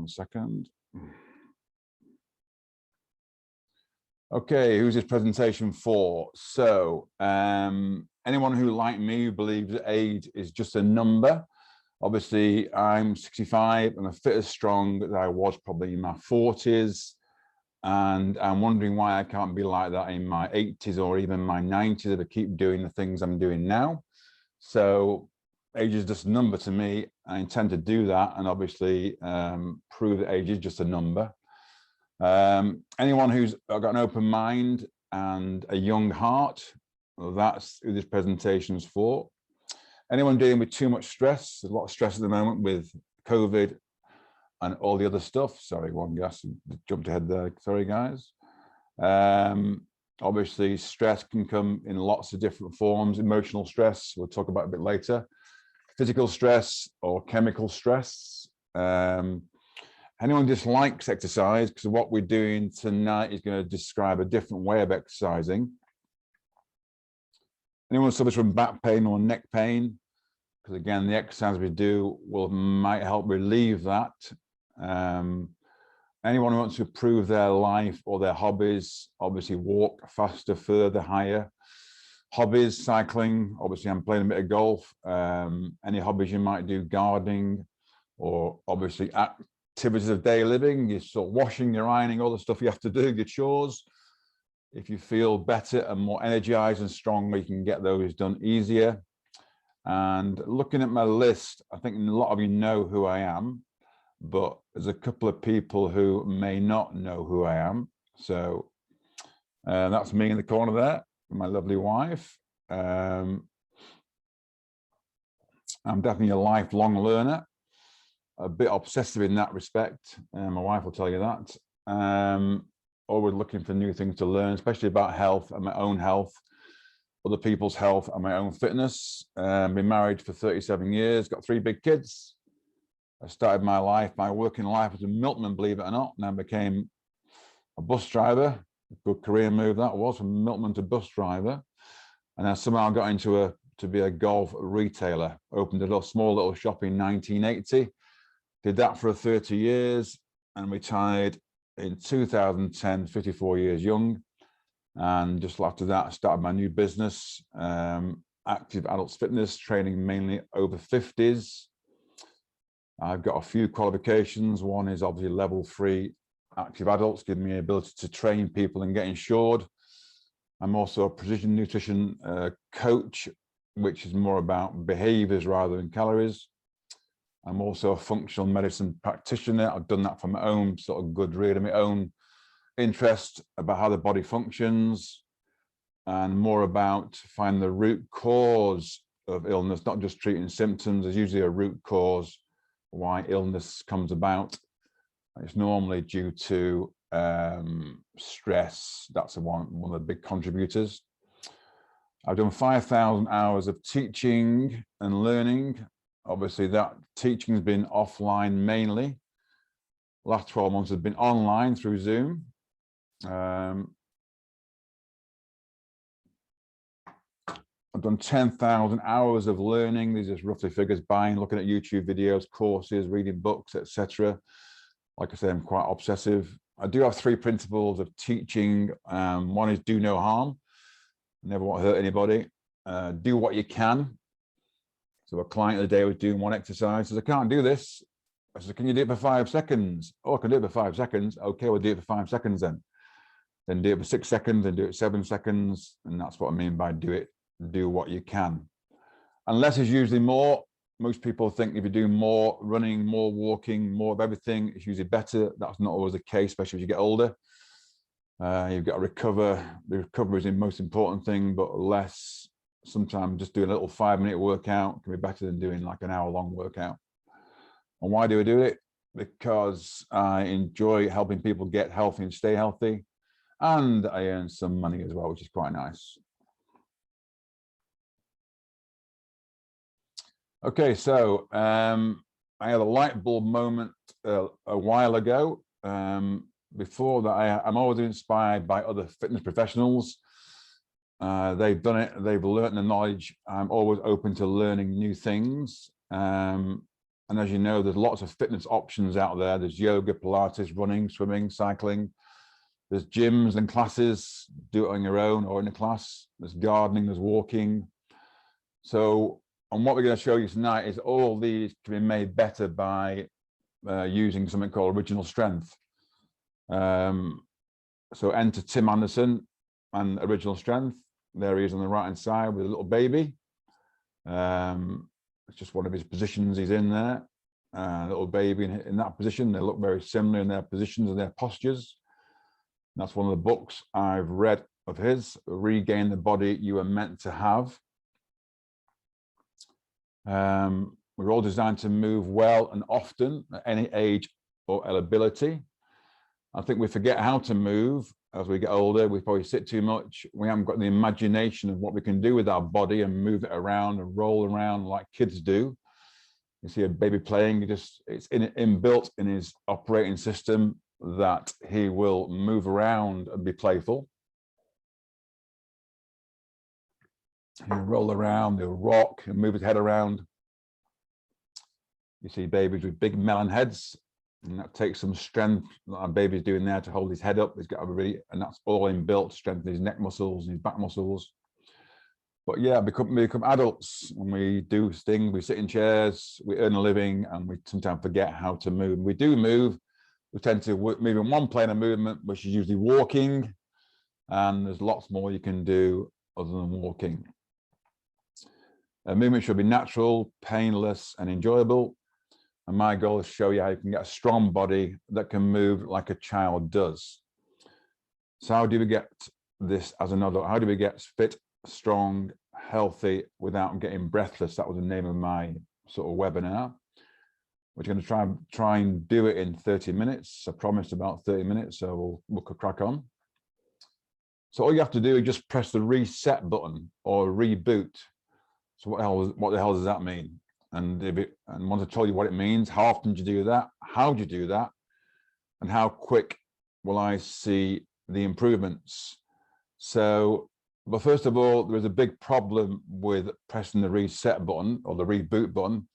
1 second. Okay, who's this presentation for? So, anyone who, like me, believes that age is just a number. Obviously, I'm 65 and I'm fit as strong as I was probably in my 40s. And I'm wondering why I can't be like that in my 80s or even my 90s if I keep doing the things I'm doing now. So age is just a number to me. I intend to do that and obviously prove that age is just a number. Anyone who's got an open mind and a young heart, well, that's who this presentation is for. Anyone dealing with too much stress, there's a lot of stress at the moment with COVID and all the other stuff. Sorry, one guess jumped ahead there. Sorry, guys. Obviously, stress can come in lots of different forms. Emotional stress, we'll talk about a bit later. Physical stress or chemical stress. Anyone dislikes exercise, because what we're doing tonight is going to describe a different way of exercising. Anyone suffers from back pain or neck pain, because again, the exercise we do might help relieve that. Anyone who wants to improve their life or their hobbies, obviously walk faster, further, higher. Hobbies, cycling, obviously I'm playing a bit of golf. Any hobbies you might do, gardening, or obviously activities of daily living, you're sort of washing, you're ironing, all the stuff you have to do, your chores. If you feel better and more energized and stronger, you can get those done easier. And looking at my list, I think a lot of you know who I am, but there's a couple of people who may not know who I am. So that's me in the corner there, my lovely wife. I'm definitely a lifelong learner, a bit obsessive in that respect. My wife will tell you that. Always looking for new things to learn, especially about health and my own health, other people's health and my own fitness. Been married for 37 years, got 3 big kids. I started my working life as a milkman, believe it or not, and I became a bus driver. A good career move that was, from milkman to bus driver. And I somehow got into to be a golf retailer. Opened a small little shop in 1980. Did that for 30 years and retired in 2010, 54 years young. And just after that, I started my new business, Active Adults Fitness, training mainly over 50s. I've got a few qualifications. One is obviously level 3 active adults, giving me the ability to train people and get insured. I'm also a precision nutrition coach, which is more about behaviors rather than calories. I'm also a functional medicine practitioner. I've done that for my own sort of good, really, my own interest about how the body functions, and more about finding the root cause of illness, not just treating symptoms. There's usually a root cause why illness comes about. It's normally due to stress. That's one of the big contributors. I've done 5,000 hours of teaching and learning. Obviously, that teaching has been offline mainly. Last 12 months has been online through Zoom. I've done 10,000 hours of learning. These are just roughly figures, buying, looking at YouTube videos, courses, reading books, etc. Like I say, I'm quite obsessive. I do have 3 principles of teaching. One is do no harm. Never want to hurt anybody. Do what you can. So a client of the day was doing one exercise, says, I can't do this. I said, can you do it for 5 seconds? Oh, I can do it for 5 seconds. Okay, we'll do it for 5 seconds then. Then do it for 6 seconds, then do it 7 seconds. And that's what I mean by do what you can. And less is usually more. Most people think if you do more running, more walking, more of everything, it's usually better. That's not always the case, especially as you get older. You've got to recover. The recovery is the most important thing, but less. Sometimes just doing a little 5-minute workout can be better than doing like an hour-long workout. And why do I do it? Because I enjoy helping people get healthy and stay healthy. And I earn some money as well, which is quite nice. Okay, so I had a light bulb moment a while ago. Before that, I'm always inspired by other fitness professionals. They've done it, they've learned the knowledge. I'm always open to learning new things. And as you know, there's lots of fitness options out there. There's yoga, Pilates, running, swimming, cycling. There's gyms and classes, do it on your own or in a class. There's gardening, there's walking. So, and what we're going to show you tonight is all these can be made better by using something called original strength. So enter Tim Anderson and original strength. There he is on the right hand side with a little baby. It's just one of his positions he's in there. Little baby in that position. They look very similar in their positions and their postures. That's one of the books I've read of his, Regain the Body You Were Meant to Have. We're all designed to move well and often at any age or ability. I think we forget how to move as we get older. We probably sit too much. We haven't got the imagination of what we can do with our body and move it around and roll around like kids do. You see a baby playing, it's inbuilt in his operating system that he will move around and be playful. He'll roll around, he'll rock and move his head around. You see babies with big melon heads, and that takes some strength that our baby's doing there to hold his head up. He's got a really, and that's all inbuilt, strengthen his neck muscles and his back muscles. But yeah, we become adults and we do things, we sit in chairs, we earn a living, and we sometimes forget how to move. We do move. We tend to move in one plane of movement, which is usually walking, and there's lots more you can do other than walking. Movement should be natural, painless, and enjoyable. And my goal is to show you how you can get a strong body that can move like a child does. So how do we get this as an adult? How do we get fit, strong, healthy without getting breathless? That was the name of my sort of webinar. We're going to try and do it in 30 minutes. I promised about 30 minutes, so we'll crack on. So all you have to do is just press the reset button or reboot. So what the hell does that mean? And once I told you what it means, how often do you do that? How do you do that? And how quick will I see the improvements? So, but first of all, there is a big problem with pressing the reset button or the reboot button,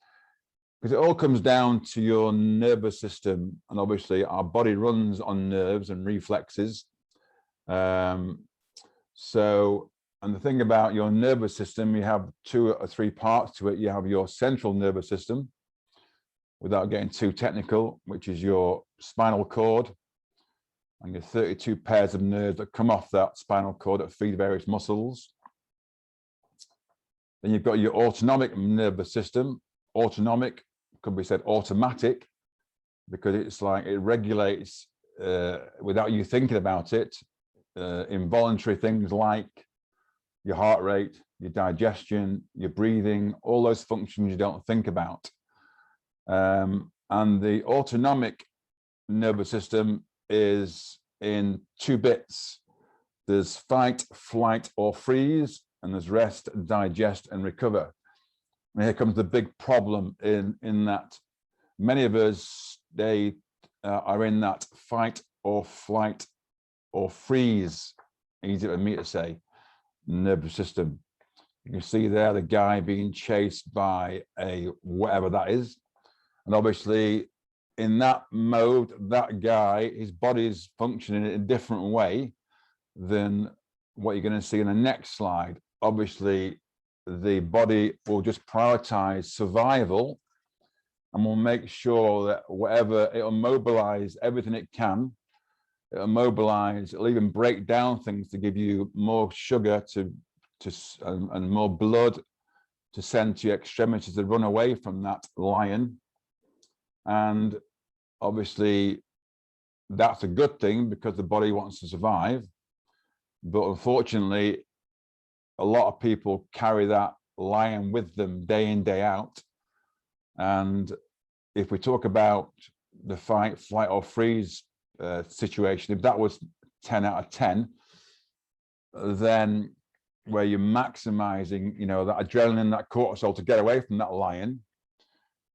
because it all comes down to your nervous system. And obviously our body runs on nerves and reflexes. And the thing about your nervous system, you have 2 or 3 parts to it. You have your central nervous system, without getting too technical, which is your spinal cord, and your 32 pairs of nerves that come off that spinal cord that feed various muscles. Then you've got your autonomic nervous system. Autonomic could be said automatic, because it's like it regulates without you thinking about it, involuntary things like your heart rate, your digestion, your breathing, all those functions you don't think about. And the autonomic nervous system is in 2 bits. There's fight, flight, or freeze, and there's rest, digest, and recover. And here comes the big problem in that many of us, they are in that fight or flight or freeze, easy for me to say, nervous system. You can see there the guy being chased by a whatever that is. And obviously in that mode, that guy, his body is functioning in a different way than what you're going to see in the next slide. Obviously, the body will just prioritize survival and will make sure that whatever, it'll mobilize everything it can. It'll mobilize, it'll even break down things to give you more sugar and more blood to send to your extremities to run away from that lion. And obviously that's a good thing because the body wants to survive. But unfortunately, a lot of people carry that lion with them day in, day out. And if we talk about the fight, flight, or freeze situation, if that was 10 out of 10, then where you're maximizing, you know, that adrenaline, that cortisol to get away from that lion,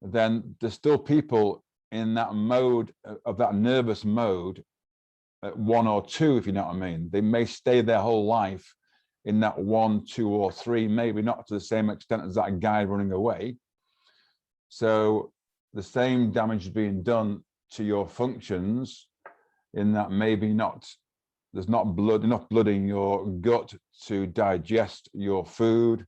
then there's still people in that mode of that nervous mode at 1 or 2, if you know what I mean. They may stay their whole life in that 1, 2, or 3, maybe not to the same extent as that guy running away. So the same damage is being done to your functions, in that maybe there's not enough blood in your gut to digest your food.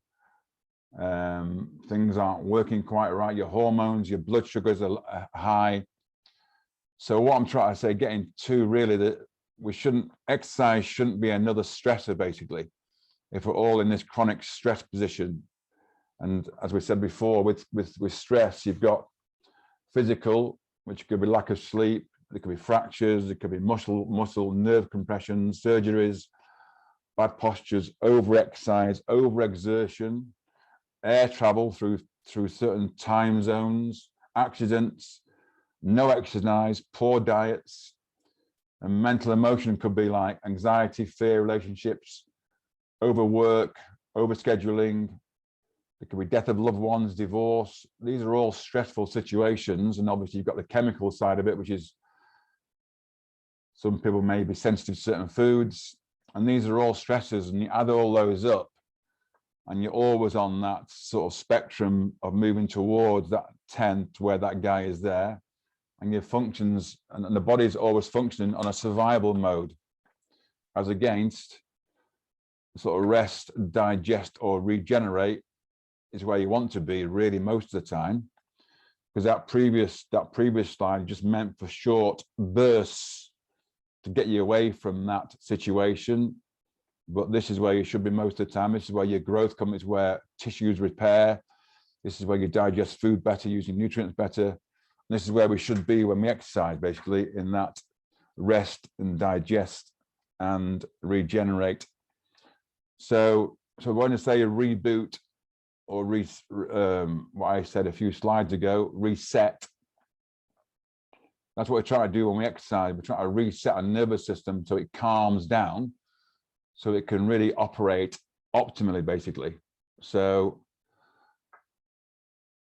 Things aren't working quite right. Your hormones, your blood sugars are high. So what I'm trying to say, getting to really, that exercise shouldn't be another stressor, basically, if we're all in this chronic stress position. And as we said before, with stress, you've got physical, which could be lack of sleep, there could be fractures, there could be muscle nerve compressions, surgeries, bad postures, over-exercise, over-exertion, air travel through certain time zones, accidents, no exercise, poor diets, and mental emotion could be like anxiety, fear, relationships, overwork, overscheduling. It could be death of loved ones, divorce. These are all stressful situations. And obviously you've got the chemical side of it, which is some people may be sensitive to certain foods. And these are all stressors, and you add all those up, and you're always on that sort of spectrum of moving towards that 10 to where that guy is there. And your functions, and the body is always functioning on a survival mode, as against sort of rest, digest, or regenerate is where you want to be really most of the time. Because that previous slide just meant for short bursts to get you away from that situation. But this is where you should be most of the time. This is where your growth comes, it's where tissues repair. This is where you digest food better, using nutrients better. And this is where we should be when we exercise, basically, in that rest and digest and regenerate. So when I say a reboot, or what I said a few slides ago, reset, that's what we're trying to do when we exercise. We're trying to reset our nervous system so it calms down, so it can really operate optimally, basically. So,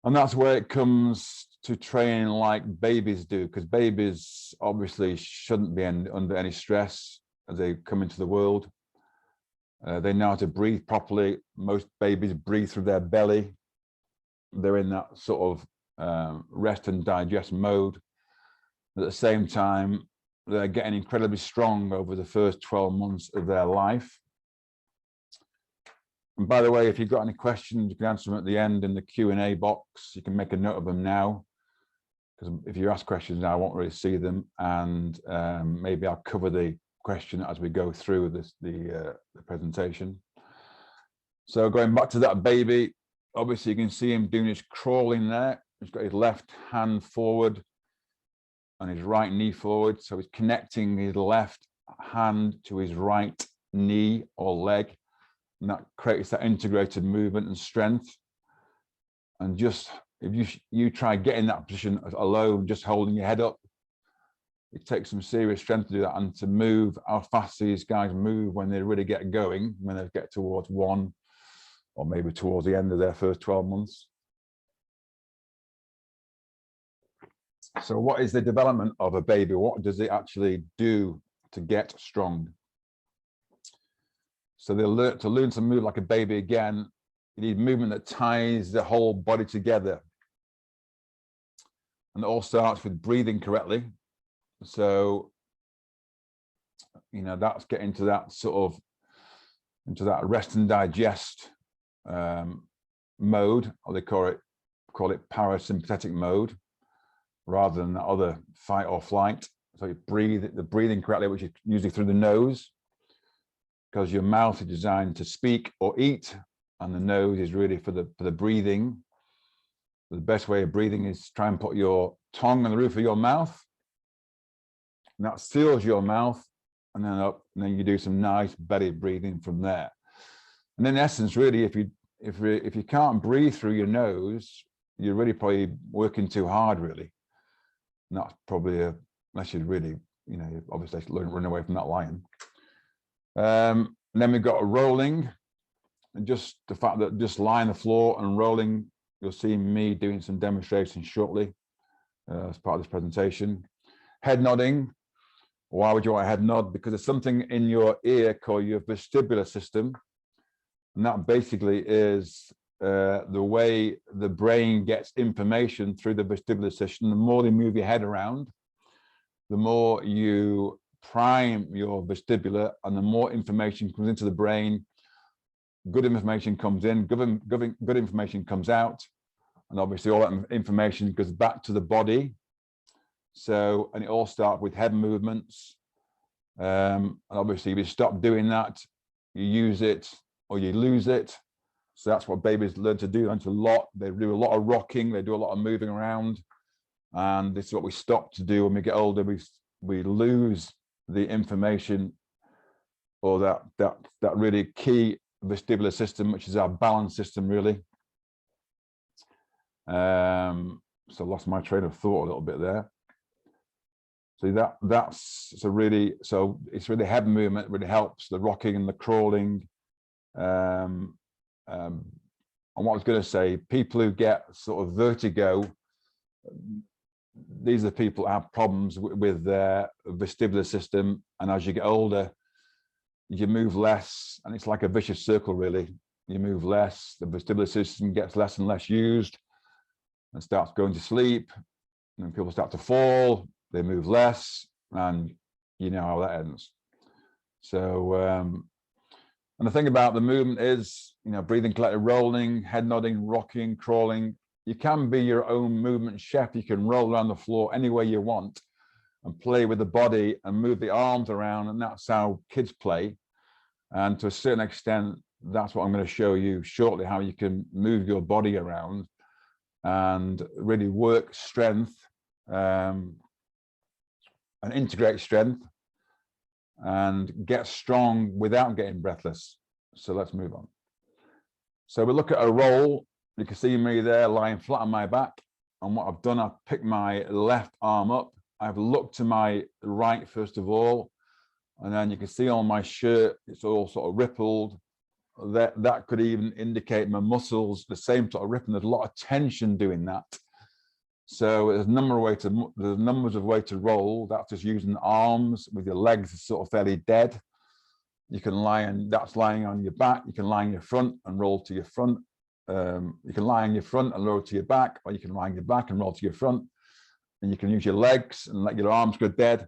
and that's where it comes to training like babies do, because babies obviously shouldn't be under any stress as they come into the world. They know how to breathe properly. Most babies breathe through their belly. They're in that sort of rest and digest mode. At the same time, they're getting incredibly strong over the first 12 months of their life. And by the way, if you've got any questions, you can answer them at the end in the Q&A box. You can make a note of them now, because if you ask questions now, I won't really see them. And maybe I'll cover the question as we go through the presentation. So going back to that baby, obviously you can see him doing his crawling there. He's got his left hand forward and his right knee forward. So he's connecting his left hand to his right knee or leg. And that creates that integrated movement and strength. And just, if you try get in that position alone, just holding your head up, it takes some serious strength to do that, and to move how fast these guys move when they really get going, when they get towards 1 or maybe towards the end of their first 12 months. So what is the development of a baby? What does it actually do to get strong? So to learn to move like a baby again, you need movement that ties the whole body together. And it all starts with breathing correctly. So, you know, that's getting to that sort of, into that rest and digest mode, or they call it parasympathetic mode, rather than the other fight or flight. So you breathe, the breathing correctly, which is usually through the nose, because your mouth is designed to speak or eat, and the nose is really for the breathing. The best way of breathing is try and put your tongue on the roof of your mouth, and that seals your mouth, and then up, and then you do some nice belly breathing from there. And in essence, really, if you can't breathe through your nose, you're really probably working too hard, really. And that's probably unless you really, you know, obviously run away from that lion. And then we've got a rolling, and just the fact that just lying on the floor and rolling, you'll see me doing some demonstrations shortly as part of this presentation. Head nodding. Why would you want a head nod? Because there's something in your ear called your vestibular system. And that basically is the way the brain gets information through the vestibular system. The more you move your head around, the more you prime your vestibular, and the more information comes into the brain. Good information comes in, good information comes out, and obviously all that information goes back to the body. So, and it all starts with head movements. And obviously, if you stop doing that, you use it or you lose it. So that's what babies learn to do. They do a lot of rocking, they do a lot of moving around. And this is what we stop to do when we get older. We lose the information, or that really key vestibular system, which is our balance system, really. So I lost my train of thought a little bit there. So it's really head movement really helps, the rocking and the crawling. And what I was going to say, people who get sort of vertigo, these are people who have problems with their vestibular system, and as you get older, you move less, and it's like a vicious circle, really. You move less, the vestibular system gets less and less used, and starts going to sleep, and people start to fall, they move less, and you know how that ends. So, and the thing about the movement is, you know, breathing, collective, rolling, head nodding, rocking, crawling. You can be your own movement chef. You can roll around the floor any way you want and play with the body and move the arms around, and that's how kids play. And to a certain extent, that's what I'm going to show you shortly, how you can move your body around and really work strength and integrate strength and get strong without getting breathless. So let's move on. So we look at a roll. You can see me there lying flat on my back. And what I've done, I've picked my left arm up. I've looked to my right, first of all. And then you can see on my shirt, it's all sort of rippled. That could even indicate my muscles, the same sort of rippling. There's a lot of tension doing that. So there's numbers of ways to roll. That's just using the arms with your legs sort of fairly dead. You can that's lying on your back. You can lie on your front and roll to your front. You can lie on your front and roll to your back, or you can lie on your back and roll to your front. And you can use your legs and let your arms go dead.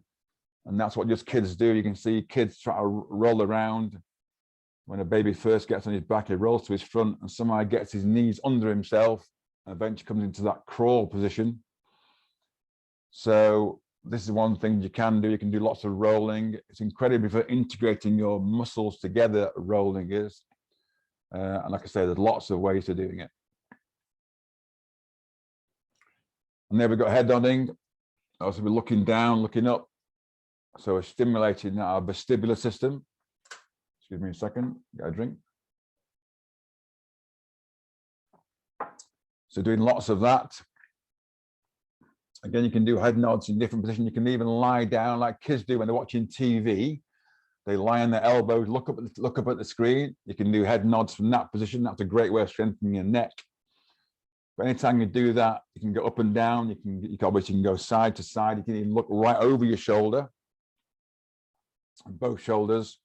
And that's what just kids do. You can see kids try to roll around. When a baby first gets on his back, he rolls to his front and somehow gets his knees under himself and eventually comes into that crawl position. So this is one thing you can do. You can do lots of rolling. It's incredibly for integrating your muscles together, rolling is. And like I say, there's lots of ways of doing it. And there we've got head nodding. Also, we're looking down, looking up. So we're stimulating our vestibular system. Excuse me a second, get a drink. So doing lots of that. Again, you can do head nods in different positions. You can even lie down like kids do when they're watching TV. They lie on their elbows, look up at the screen. You can do head nods from that position. That's a great way of strengthening your neck. But anytime you do that, you can go up and down. You can go side to side. You can even look right over your shoulder, both shoulders.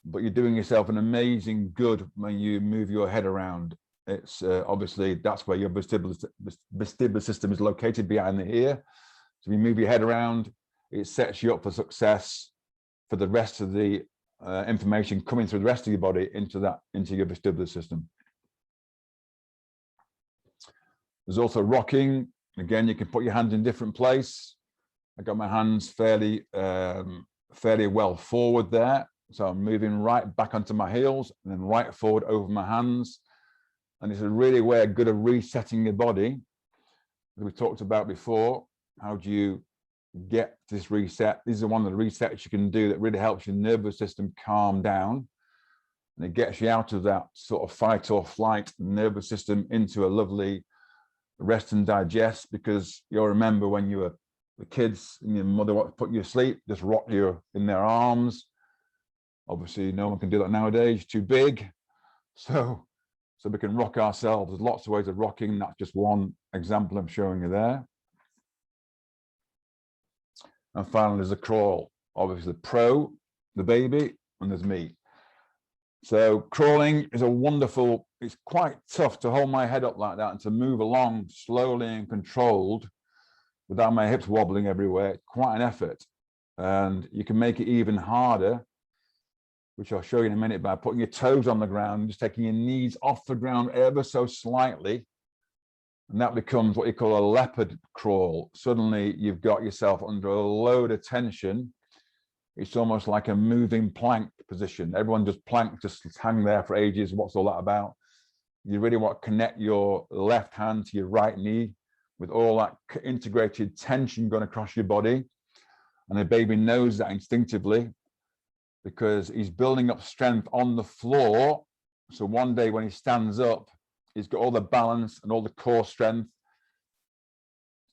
But you're doing yourself an amazing good when you move your head around. It's obviously that's where your vestibular system is located, behind the ear. So if you move your head around, it sets you up for success for the rest of the information coming through the rest of your body into your vestibular system. There's also rocking. Again, you can put your hands in different place. I got my hands fairly well forward there. So I'm moving right back onto my heels and then right forward over my hands. And it's a really way good of resetting your body. As we talked about before, how do you get this reset? These are one of the resets you can do that really helps your nervous system calm down. And it gets you out of that sort of fight or flight nervous system into a lovely rest and digest, because you'll remember when you were the kids and your mother wanted to put you to sleep, just rock you in their arms. Obviously, no one can do that nowadays, too big. So we can rock ourselves. There's lots of ways of rocking. That's just one example I'm showing you there. And finally, there's a crawl. Obviously, the baby, and there's me. So crawling is a wonderful it's quite tough to hold my head up like that and to move along slowly and controlled without my hips wobbling everywhere. It's quite an effort. And you can make it even harder, which I'll show you in a minute, by putting your toes on the ground, just taking your knees off the ground ever so slightly. And that becomes what you call a leopard crawl. Suddenly you've got yourself under a load of tension. It's almost like a moving plank position. Everyone just plank, just hang there for ages. What's all that about? You really want to connect your left hand to your right knee with all that integrated tension going across your body. And the baby knows that instinctively because he's building up strength on the floor. So one day when he stands up, he's got all the balance and all the core strength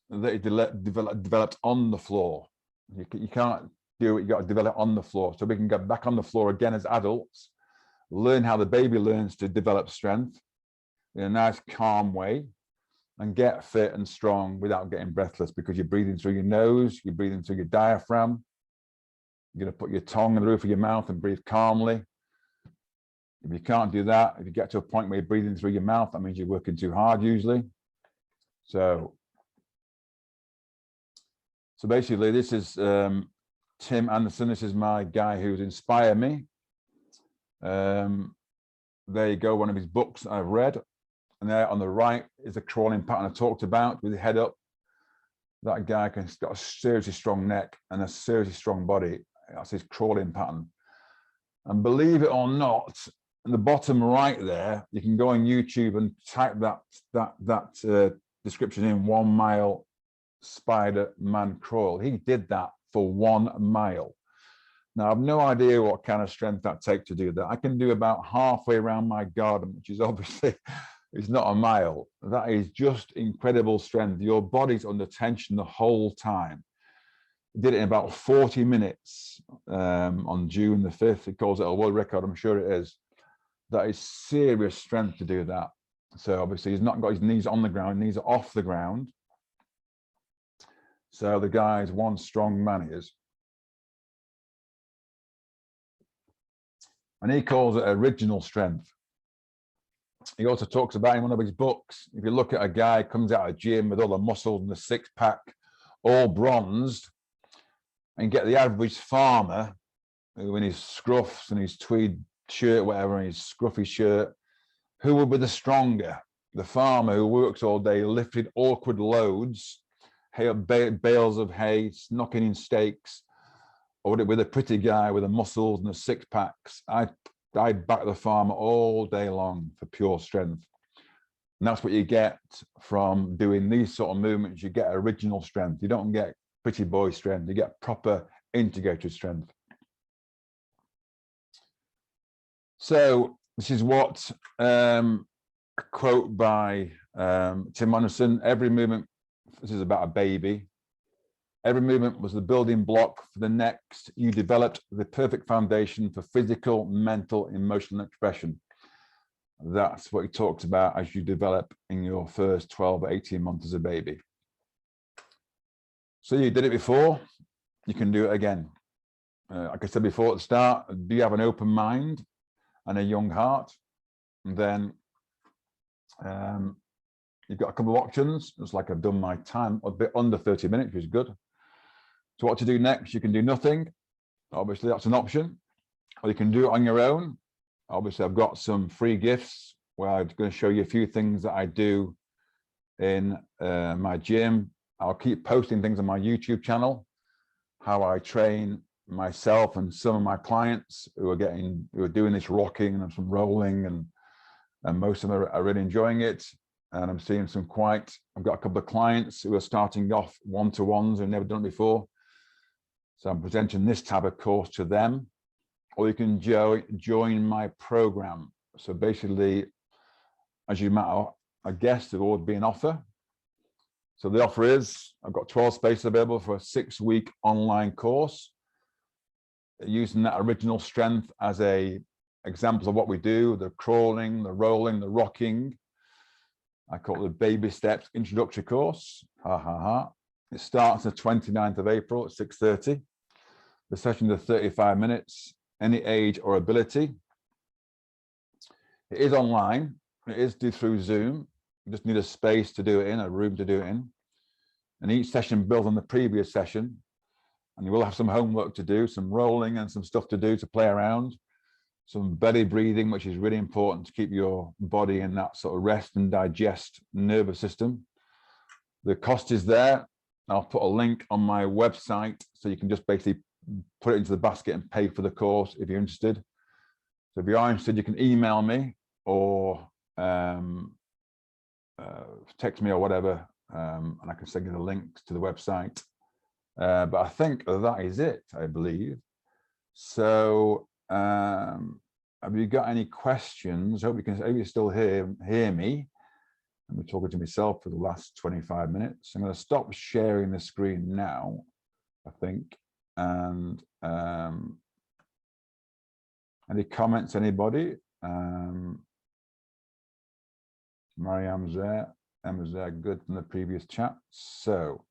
that he developed on the floor. You can't do it, you got to develop on the floor. So we can get back on the floor again as adults, learn how the baby learns to develop strength in a nice, calm way, and get fit and strong without getting breathless, because you're breathing through your nose, you're breathing through your diaphragm. You're going to put your tongue on the roof of your mouth and breathe calmly. If you can't do that, if you get to a point where you're breathing through your mouth, that means you're working too hard usually. So basically, this is Tim Anderson. This is my guy who's inspired me. There you go, one of his books I've read. And there on the right is a crawling pattern I talked about with the head up. That guy has got a seriously strong neck and a seriously strong body. That's his crawling pattern. And believe it or not, in the bottom right there, you can go on YouTube and type that description in: 1 mile Spider-Man crawl. He did that for 1 mile. Now, I've no idea what kind of strength that takes to do that. I can do about halfway around my garden, which is obviously, it's not a mile. That is just incredible strength. Your body's under tension the whole time. He did it in about 40 minutes on June the 5th. He calls it a world record, I'm sure it is. That is serious strength to do that. So obviously he's not got his knees on the ground, knees are off the ground. So the guy is one strong man, he is. And he calls it original strength. He also talks about in one of his books, if you look at a guy who comes out of gym with all the muscles and the six-pack, all bronzed, and get the average farmer who in his scruffs and his tweed shirt, whatever, and his scruffy shirt, who would be the stronger? The farmer who works all day, lifted awkward loads, bales of hay, knocking in stakes, or would it be the pretty guy with the muscles and the six-packs? I'd back the farmer all day long for pure strength. And that's what you get from doing these sort of movements. You get original strength. You don't get pretty boy strength. You get proper integrated strength. So this is what a quote by Tim Anderson: every movement, this is about a baby, every movement was the building block for the next. You developed the perfect foundation for physical, mental, emotional expression. That's what he talks about as you develop in your first 12 or 18 months as a baby. So you did it before, you can do it again. Like I said before at the start, do you have an open mind and a young heart? And then you've got a couple of options. It's like I've done my time a bit under 30 minutes, which is good. So what to do next? You can do nothing. Obviously, that's an option. Or you can do it on your own. Obviously, I've got some free gifts where I'm going to show you a few things that I do in my gym. I'll keep posting things on my YouTube channel, how I train myself and some of my clients who are doing this rocking and some rolling, and most of them are really enjoying it. And I'm seeing I've got a couple of clients who are starting off one-to-ones who've never done it before. So I'm presenting this type of course to them, or you can join my program. So basically, as you might have guessed, there will always be an offer. So the offer is, I've got 12 spaces available for a 6-week online course, using that original strength as a example of what we do: the crawling, the rolling, the rocking. I call it the baby steps introductory course. It starts the 29th of April at 6:30. The session is 35 minutes, any age or ability. It is online. It is due through Zoom. You just need a space to do it in, a room to do it in. And each session builds on the previous session. And you will have some homework to do, some rolling and some stuff to do to play around. Some belly breathing, which is really important to keep your body in that sort of rest and digest nervous system. The cost is there. I'll put a link on my website so you can just basically put it into the basket and pay for the course if you're interested. So if you are interested, you can email me or text me or whatever, and I can send you the links to the website. But I think that is it, I believe. So have you got any questions? I hope you still hear me. I've been talking to myself for the last 25 minutes. I'm going to stop sharing the screen now, I think. And any comments, anybody? Mariam's there, Emma's there, good from the previous chat. So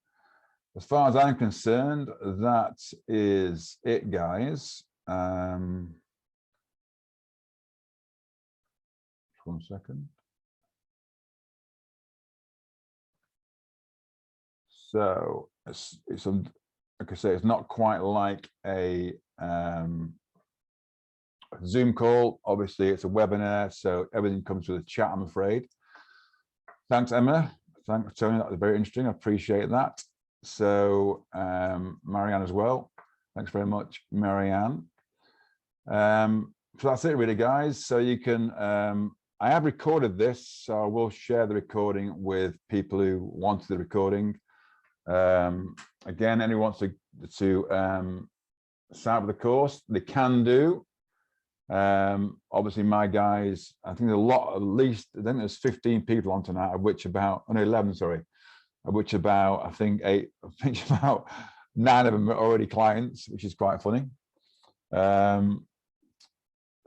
as far as I'm concerned, that is it, guys. One second. So it's like I say, it's not quite like a Zoom call. Obviously, it's a webinar, so everything comes through the chat, I'm afraid. Thanks, Emma. Thanks, Tony. That was very interesting. I appreciate that. So Marianne as well. Thanks very much, Marianne. So that's it really, guys. So you can, I have recorded this, so I will share the recording with people who want the recording. Again, anyone wants to sign up for the course, they can do. Obviously my guys, I think there's a lot, at least, I think there's 15 people on tonight, of which about, oh no, 11, sorry, of which about, I think about 9 of them are already clients, which is quite funny.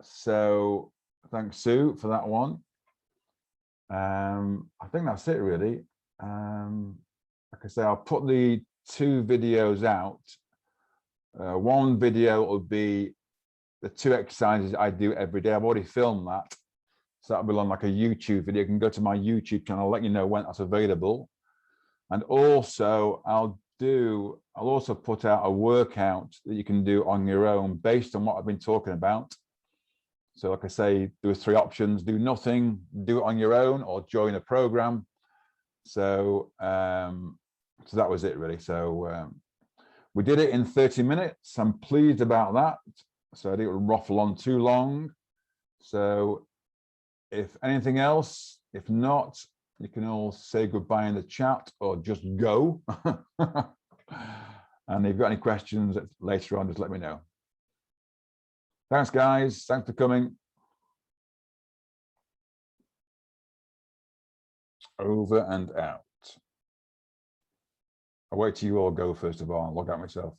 So thanks, Sue, for that one. I think that's it really. Like I say, I'll put the 2 videos out. One video will be the 2 exercises I do every day. I've already filmed that. So that'll be on like a YouTube video. You can go to my YouTube channel, I'll let you know when that's available. And also I'll also put out a workout that you can do on your own based on what I've been talking about. So like I say, there are 3 options: do nothing, do it on your own, or join a program. So so that was it really. So we did it in 30 minutes. I'm pleased about that. So I didn't ruffle on too long. So if anything else, if not, you can all say goodbye in the chat or just go. And if you've got any questions later on, just let me know. Thanks, guys. Thanks for coming. Over and out. I'll wait till you all go first of all. I'll log out myself.